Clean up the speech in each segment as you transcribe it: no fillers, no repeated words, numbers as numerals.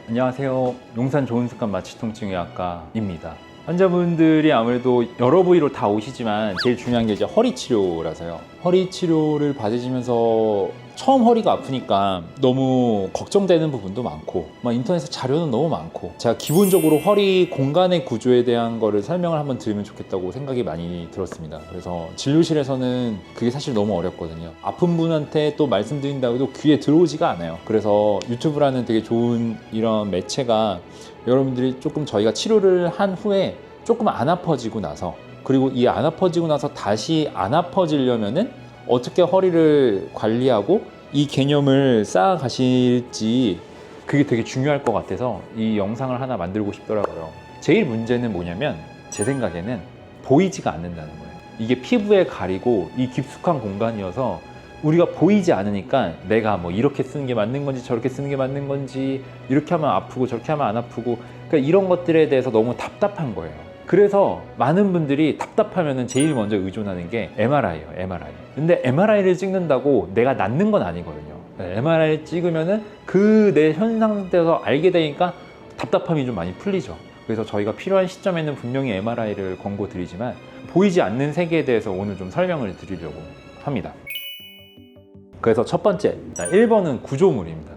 안녕하세요. 용산 좋은 습관 마취통증의학과입니다. 환자분들이 아무래도 여러 부위로 다 오시지만 제일 중요한 게 이제 허리 치료라서요. 허리 치료를 받으시면서 처음 허리가 아프니까 너무 걱정되는 부분도 많고 막 인터넷에 자료는 너무 많고 제가 기본적으로 허리 공간의 구조에 대한 거를 설명을 한번 드리면 좋겠다고 생각이 많이 들었습니다. 그래서 진료실에서는 그게 사실 너무 어렵거든요. 아픈 분한테 또 말씀드린다고 해도 귀에 들어오지가 않아요. 그래서 유튜브라는 되게 좋은 이런 매체가 여러분들이 조금 저희가 치료를 한 후에 조금 안 아파지고 나서 그리고 이 안 아파지고 나서 다시 안 아파지려면은 어떻게 허리를 관리하고 이 개념을 쌓아가실지 그게 되게 중요할 것 같아서 이 영상을 하나 만들고 싶더라고요. 제일 문제는 뭐냐면 제 생각에는 보이지가 않는다는 거예요. 이게 피부에 가리고 이 깊숙한 공간이어서 우리가 보이지 않으니까 내가 뭐 이렇게 쓰는 게 맞는 건지 저렇게 쓰는 게 맞는 건지 이렇게 하면 아프고 저렇게 하면 안 아프고 그러니까 이런 것들에 대해서 너무 답답한 거예요. 그래서 많은 분들이 답답하면 제일 먼저 의존하는 게 MRI예요. MRI. 근데 MRI를 찍는다고 내가 낫는 건 아니거든요. MRI를 찍으면은 그 내 현상 상태에서 알게 되니까 답답함이 좀 많이 풀리죠. 그래서 저희가 필요한 시점에는 분명히 MRI를 권고 드리지만 보이지 않는 세계에 대해서 오늘 좀 설명을 드리려고 합니다. 그래서 첫 번째, 1번은 구조물입니다.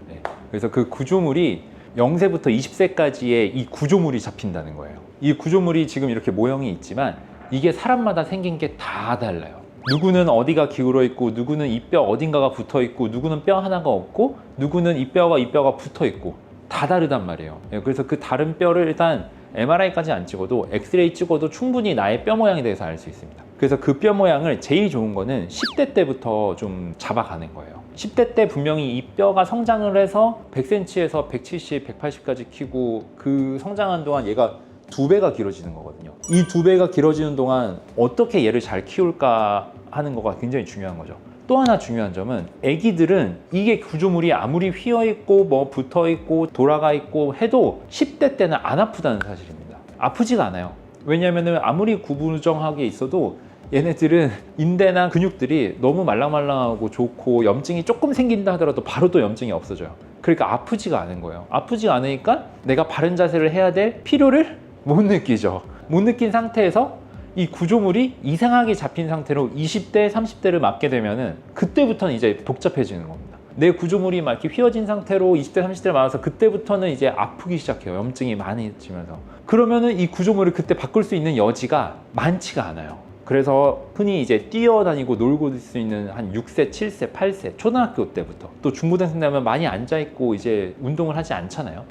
그래서 그 구조물이 0세부터 20세까지의 이 구조물이 잡힌다는 거예요. 이 구조물이 지금 이렇게 모형이 있지만 이게 사람마다 생긴 게 다 달라요. 누구는 어디가 기울어 있고 누구는 이 뼈 어딘가가 붙어 있고 누구는 뼈 하나가 없고 누구는 이 뼈가 붙어 있고 다 다르단 말이에요. 그래서 그 다른 뼈를 일단 MRI까지 안 찍어도 엑스레이 찍어도 충분히 나의 뼈 모양에 대해서 알 수 있습니다. 그래서 그 뼈 모양을 제일 좋은 거는 10대 때부터 좀 잡아가는 거예요. 10대 때 분명히 이 뼈가 성장을 해서 100cm에서 170, 180까지 키고 그 성장한 동안 얘가 2배가 길어지는 거거든요. 이 2배가 길어지는 동안 어떻게 얘를 잘 키울까 하는 거가 굉장히 중요한 거죠. 또 하나 중요한 점은 애기들은 이게 구조물이 아무리 휘어있고 뭐 붙어있고 돌아가 있고 해도 10대 때는 안 아프다는 사실입니다. 아프지가 않아요. 왜냐하면 아무리 구부정하게 있어도 얘네들은 인대나 근육들이 너무 말랑말랑하고 좋고 염증이 조금 생긴다 하더라도 바로 또 염증이 없어져요. 그러니까 아프지가 않은 거예요. 아프지가 않으니까 내가 바른 자세를 해야 될 필요를 못 느끼죠. 못 느낀 상태에서 이 구조물이 이상하게 잡힌 상태로 20대, 30대를 맞게 되면은 그때부터는 이제 복잡해지는 겁니다. 내 구조물이 막 이렇게 휘어진 상태로 20대, 30대를 맞아서 그때부터는 이제 아프기 시작해요. 염증이 많이 지면서. 그러면은 이 구조물을 그때 바꿀 수 있는 여지가 많지가 않아요. 그래서 흔히 이제 뛰어다니고 놀고 있을 수 있는 한 6세, 7세, 8세, 초등학교 때부터 또 중고등생 되면 많이 앉아있고 이제 운동을 하지 않잖아요.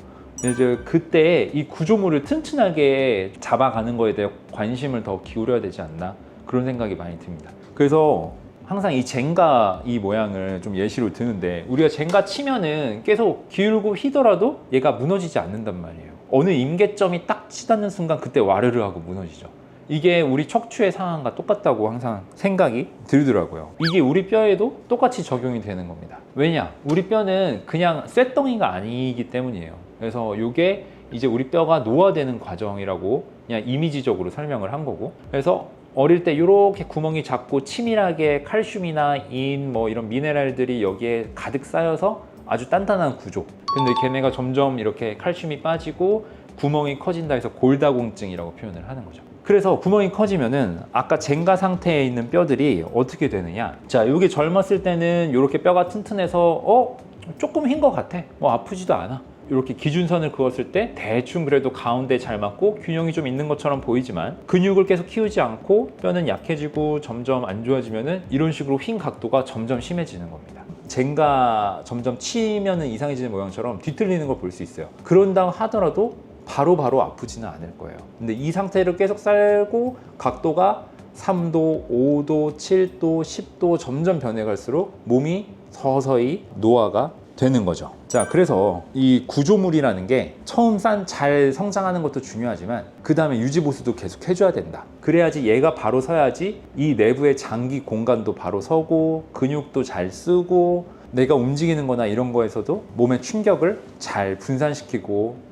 이제 그때 이 구조물을 튼튼하게 잡아가는 거에 대해 관심을 더 기울여야 되지 않나 그런 생각이 많이 듭니다. 그래서 항상 이 젠가 이 모양을 좀 예시로 드는데 우리가 젠가 치면은 계속 기울고 휘더라도 얘가 무너지지 않는단 말이에요. 어느 임계점이 딱 치닫는 순간 그때 와르르 하고 무너지죠. 이게 우리 척추의 상황과 똑같다고 항상 생각이 들더라고요. 이게 우리 뼈에도 똑같이 적용이 되는 겁니다. 왜냐? 우리 뼈는 그냥 쇳덩이가 아니기 때문이에요. 그래서 이게 이제 우리 뼈가 노화되는 과정이라고 그냥 이미지적으로 설명을 한 거고, 그래서 어릴 때 이렇게 구멍이 작고 치밀하게 칼슘이나 인 뭐 이런 미네랄들이 여기에 가득 쌓여서 아주 단단한 구조. 근데 걔네가 점점 이렇게 칼슘이 빠지고 구멍이 커진다 해서 골다공증이라고 표현을 하는 거죠. 그래서 구멍이 커지면은 아까 젠가 상태에 있는 뼈들이 어떻게 되느냐, 자, 이게 젊었을 때는 이렇게 뼈가 튼튼해서 조금 흰 것 같아, 뭐 아프지도 않아, 이렇게 기준선을 그었을 때 대충 그래도 가운데 잘 맞고 균형이 좀 있는 것처럼 보이지만 근육을 계속 키우지 않고 뼈는 약해지고 점점 안 좋아지면은 이런 식으로 휜 각도가 점점 심해지는 겁니다. 젠가 점점 치면은 이상해지는 모양처럼 뒤틀리는 걸 볼 수 있어요. 그런다고 하더라도 바로 아프지는 않을 거예요. 근데 이 상태를 계속 살고 각도가 3도, 5도, 7도, 10도 점점 변해갈수록 몸이 서서히 노화가 되는 거죠. 자, 그래서 이 구조물이라는 게 처음 잘 성장하는 것도 중요하지만 그 다음에 유지보수도 계속 해줘야 된다. 그래야지 얘가 바로 서야지 이 내부의 장기 공간도 바로 서고 근육도 잘 쓰고 내가 움직이는 거나 이런 거에서도 몸의 충격을 잘 분산시키고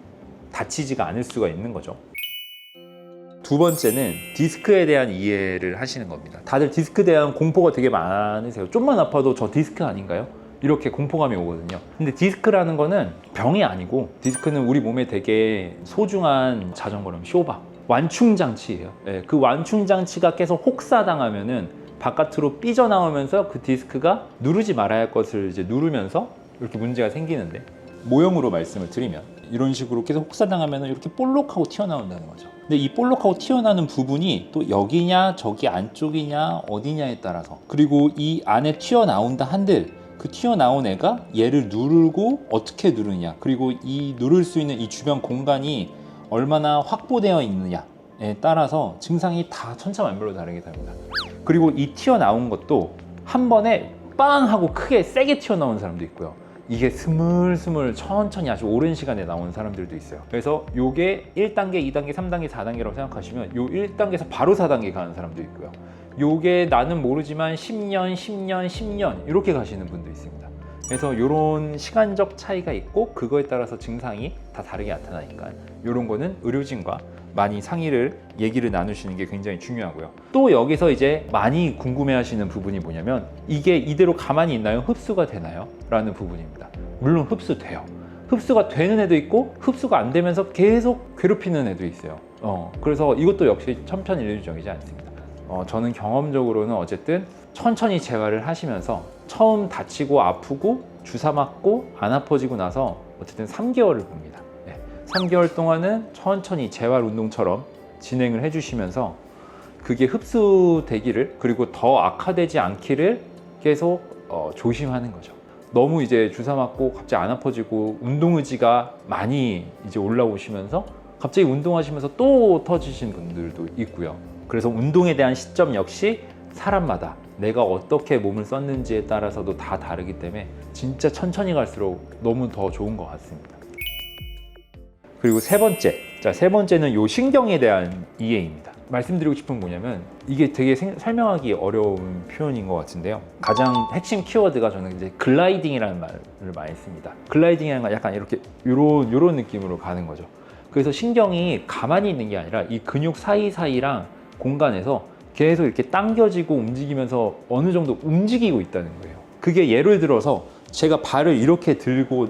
다치지가 않을 수가 있는 거죠. 두 번째는 디스크에 대한 이해를 하시는 겁니다. 다들 디스크에 대한 공포가 되게 많으세요. 좀만 아파도 저 디스크 아닌가요? 이렇게 공포감이 오거든요. 근데 디스크라는 거는 병이 아니고, 디스크는 우리 몸에 되게 소중한 자전거럼 쇼바, 완충장치예요. 예, 그 완충장치가 계속 혹사당하면은 바깥으로 삐져나오면서 그 디스크가 누르지 말아야 할 것을 이제 누르면서 이렇게 문제가 생기는데, 모형으로 말씀을 드리면 이런 식으로 계속 혹사당하면 이렇게 볼록하고 튀어나온다는 거죠. 근데 이 볼록하고 튀어나오는 부분이 또 여기냐 저기 안쪽이냐 어디냐에 따라서, 그리고 이 안에 튀어나온다 한들 그 튀어나온 애가 얘를 누르고 어떻게 누르냐, 그리고 이 누를 수 있는 이 주변 공간이 얼마나 확보되어 있느냐에 따라서 증상이 다 천차만별로 다르게 됩니다. 그리고 이 튀어나온 것도 한 번에 빵 하고 크게 세게 튀어나온 사람도 있고요. 이게 스물스물 천천히 아주 오랜 시간에 나온 사람들도 있어요. 그래서 요게 1단계, 2단계, 3단계, 4단계라고 생각하시면 요 1단계에서 바로 4단계 가는 사람도 있고요. 요게 나는 모르지만 10년, 10년, 10년 이렇게 가시는 분도 있습니다. 그래서 이런 시간적 차이가 있고 그거에 따라서 증상이 다 다르게 나타나니까 이런 거는 의료진과 많이 상의를 얘기를 나누시는 게 굉장히 중요하고요. 또 여기서 이제 많이 궁금해하시는 부분이 뭐냐면 이게 이대로 가만히 있나요? 흡수가 되나요? 라는 부분입니다. 물론 흡수돼요. 흡수가 되는 애도 있고 흡수가 안 되면서 계속 괴롭히는 애도 있어요. 그래서 이것도 역시 천편일률적이지 않습니다. 저는 경험적으로는 어쨌든 천천히 재활을 하시면서 처음 다치고 아프고 주사 맞고 안 아파지고 나서 어쨌든 3개월을 봅니다. 3개월 동안은 천천히 재활 운동처럼 진행을 해주시면서 그게 흡수되기를, 그리고 더 악화되지 않기를 계속 조심하는 거죠. 너무 이제 주사 맞고 갑자기 안 아파지고 운동 의지가 많이 이제 올라오시면서 갑자기 운동하시면서 또 터지신 분들도 있고요. 그래서 운동에 대한 시점 역시 사람마다 내가 어떻게 몸을 썼는지에 따라서도 다 다르기 때문에 진짜 천천히 갈수록 너무 더 좋은 것 같습니다. 그리고 세 번째는 요 신경에 대한 이해입니다. 말씀드리고 싶은 건 뭐냐면 이게 되게 설명하기 어려운 표현인 것 같은데요. 가장 핵심 키워드가 저는 이제 글라이딩이라는 말을 많이 씁니다. 글라이딩이라는 건 약간 이렇게 요런 느낌으로 가는 거죠. 그래서 신경이 가만히 있는 게 아니라 이 근육 사이사이랑 공간에서 계속 이렇게 당겨지고 움직이면서 어느 정도 움직이고 있다는 거예요. 그게 예를 들어서 제가 발을 이렇게 들고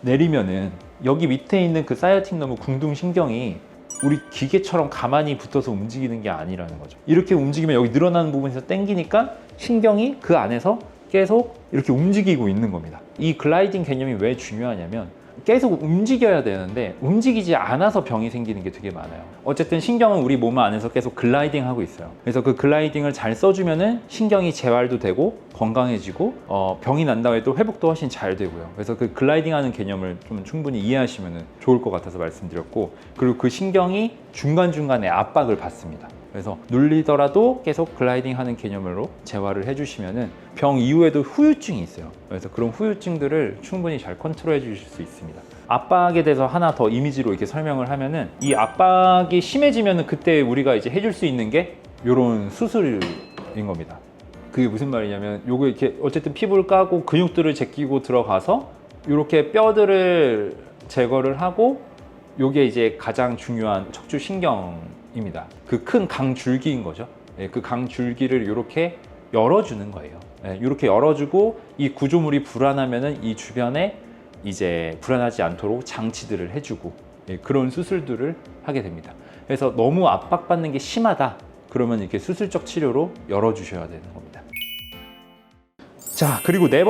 내리면은 여기 밑에 있는 그 사이아틱 너머 궁둥신경이 우리 기계처럼 가만히 붙어서 움직이는 게 아니라는 거죠. 이렇게 움직이면 여기 늘어나는 부분에서 당기니까 신경이 그 안에서 계속 이렇게 움직이고 있는 겁니다. 이 글라이딩 개념이 왜 중요하냐면 계속 움직여야 되는데 움직이지 않아서 병이 생기는 게 되게 많아요. 어쨌든 신경은 우리 몸 안에서 계속 글라이딩 하고 있어요. 그래서 그 글라이딩을 잘 써주면은 신경이 재활도 되고 건강해지고 병이 난다고 해도 회복도 훨씬 잘 되고요. 그래서 그 글라이딩 하는 개념을 좀 충분히 이해하시면 좋을 것 같아서 말씀드렸고, 그리고 그 신경이 중간중간에 압박을 받습니다. 그래서 눌리더라도 계속 글라이딩 하는 개념으로 재활을 해주시면은 병 이후에도 후유증이 있어요. 그래서 그런 후유증들을 충분히 잘 컨트롤 해주실 수 있습니다. 압박에 대해서 하나 더 이미지로 이렇게 설명을 하면은 이 압박이 심해지면은 그때 우리가 이제 해줄 수 있는 게 이런 수술인 겁니다. 그게 무슨 말이냐면 요거 이렇게 어쨌든 피부를 까고 근육들을 제끼고 들어가서 이렇게 뼈들을 제거를 하고 요게 이제 가장 중요한 척추 신경입니다. 그 큰 강줄기인 거죠. 그 강줄기를 이렇게 열어주는 거예요. 이렇게 열어주고 이 구조물이 불안하면은 이 주변에 이제 불안하지 않도록 장치들을 해주고 그런 수술들을 하게 됩니다. 그래서 너무 압박받는 게 심하다 그러면 이렇게 수술적 치료로 열어주셔야 되는 겁니다. 자, 그리고 네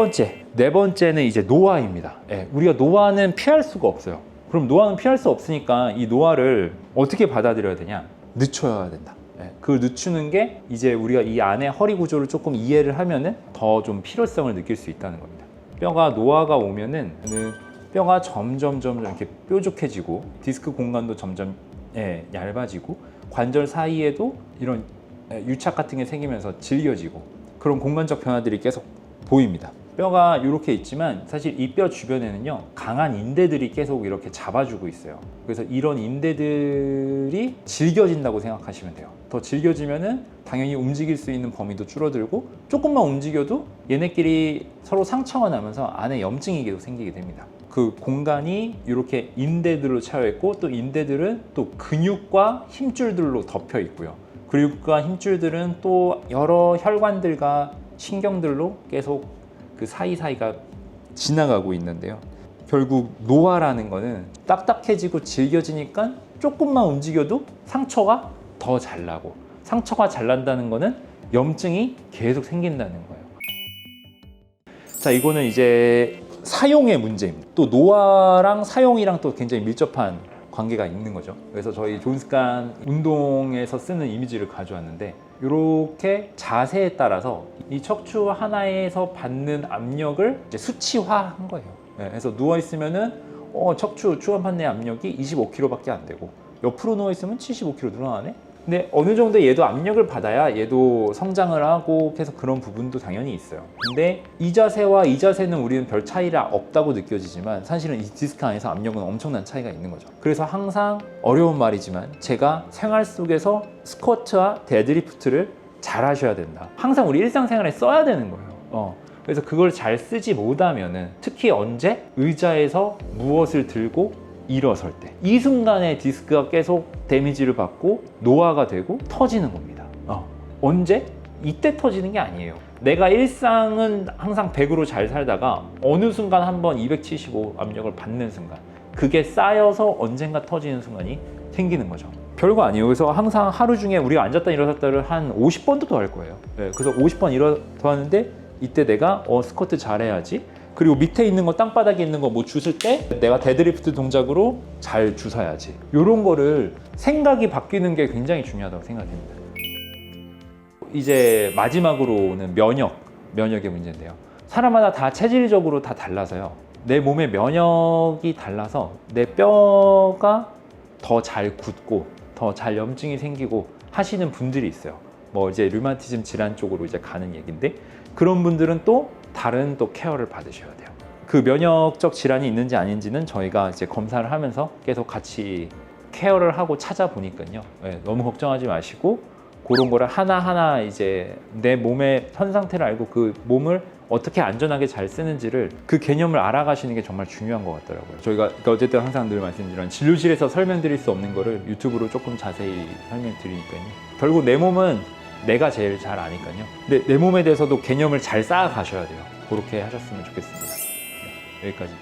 번째는 이제 노화입니다. 우리가 노화는 피할 수가 없어요. 그럼 노화는 피할 수 없으니까 이 노화를 어떻게 받아들여야 되냐? 늦춰야 된다. 그걸 늦추는 게 이제 우리가 이 안에 허리 구조를 조금 이해를 하면은 더 좀 필요성을 느낄 수 있다는 겁니다. 뼈가 노화가 오면은 뼈가 점점 이렇게 뾰족해지고 디스크 공간도 점점 얇아지고 관절 사이에도 이런 유착 같은 게 생기면서 질겨지고 그런 공간적 변화들이 계속 보입니다. 뼈가 이렇게 있지만 사실 이 뼈 주변에는요 강한 인대들이 계속 이렇게 잡아주고 있어요. 그래서 이런 인대들이 질겨진다고 생각하시면 돼요. 더 질겨지면은 당연히 움직일 수 있는 범위도 줄어들고 조금만 움직여도 얘네끼리 서로 상처가 나면서 안에 염증이 계속 생기게 됩니다. 그 공간이 이렇게 인대들로 차여 있고 또 인대들은 또 근육과 힘줄들로 덮여 있고요. 근육과 힘줄들은 또 여러 혈관들과 신경들로 계속 그 사이사이가 지나가고 있는데요. 결국 노화라는 거는 딱딱해지고 질겨지니까 조금만 움직여도 상처가 더 잘 나고, 상처가 잘 난다는 거는 염증이 계속 생긴다는 거예요. 자, 이거는 이제 사용의 문제입니다. 또 노화랑 사용이랑 또 굉장히 밀접한 관계가 있는 거죠. 그래서 저희 좋은 습관 운동에서 쓰는 이미지를 가져왔는데, 이렇게 자세에 따라서 이 척추 하나에서 받는 압력을 이제 수치화한 거예요. 그래서 누워 있으면은 척추 추간판 내 압력이 25kg밖에 안 되고, 옆으로 누워 있으면 75kg 늘어나네. 근데 어느 정도 얘도 압력을 받아야 얘도 성장을 하고 계속 그런 부분도 당연히 있어요. 근데 이 자세와 이 자세는 우리는 별 차이가 없다고 느껴지지만 사실은 이 디스크 안에서 압력은 엄청난 차이가 있는 거죠. 그래서 항상 어려운 말이지만 제가 생활 속에서 스쿼트와 데드리프트를 잘 하셔야 된다. 항상 우리 일상생활에 써야 되는 거예요. 그래서 그걸 잘 쓰지 못하면은, 특히 언제 의자에서 무엇을 들고 일어설 때, 이 순간에 디스크가 계속 데미지를 받고 노화가 되고 터지는 겁니다. 언제? 이때 터지는 게 아니에요. 내가 일상은 항상 100으로 잘 살다가 어느 순간 한번 275 압력을 받는 순간, 그게 쌓여서 언젠가 터지는 순간이 생기는 거죠. 별거 아니에요. 그래서 항상 하루 중에 우리가 앉았다 일어섰다를 한 50번도 더 할 거예요. 그래서 50번 더 하는데, 이때 내가 스쿼트 잘해야지, 그리고 밑에 있는 거, 땅바닥에 있는 거 뭐 주실 때 내가 데드리프트 동작으로 잘 주워야지. 이런 거를 생각이 바뀌는 게 굉장히 중요하다고 생각합니다. 이제 마지막으로는 면역의 문제인데요. 사람마다 다 체질적으로 다 달라서요. 내 몸의 면역이 달라서 내 뼈가 더 잘 굳고 더 잘 염증이 생기고 하시는 분들이 있어요. 뭐 이제 류마티즘 질환 쪽으로 이제 가는 얘기인데, 그런 분들은 또 다른 또 케어를 받으셔야 돼요. 그 면역적 질환이 있는지 아닌지는 저희가 이제 검사를 하면서 계속 같이 케어를 하고 찾아보니까요. 너무 걱정하지 마시고, 그런 거를 하나하나 이제 내 몸의 현 상태를 알고 그 몸을 어떻게 안전하게 잘 쓰는지를, 그 개념을 알아가시는 게 정말 중요한 것 같더라고요. 저희가 어쨌든 항상 늘 말씀드리는, 진료실에서 설명드릴 수 없는 거를 유튜브로 조금 자세히 설명드리니까요. 결국 내 몸은 내가 제일 잘 아니까요. 근데 내 몸에 대해서도 개념을 잘 쌓아 가셔야 돼요. 그렇게 하셨으면 좋겠습니다. 여기까지.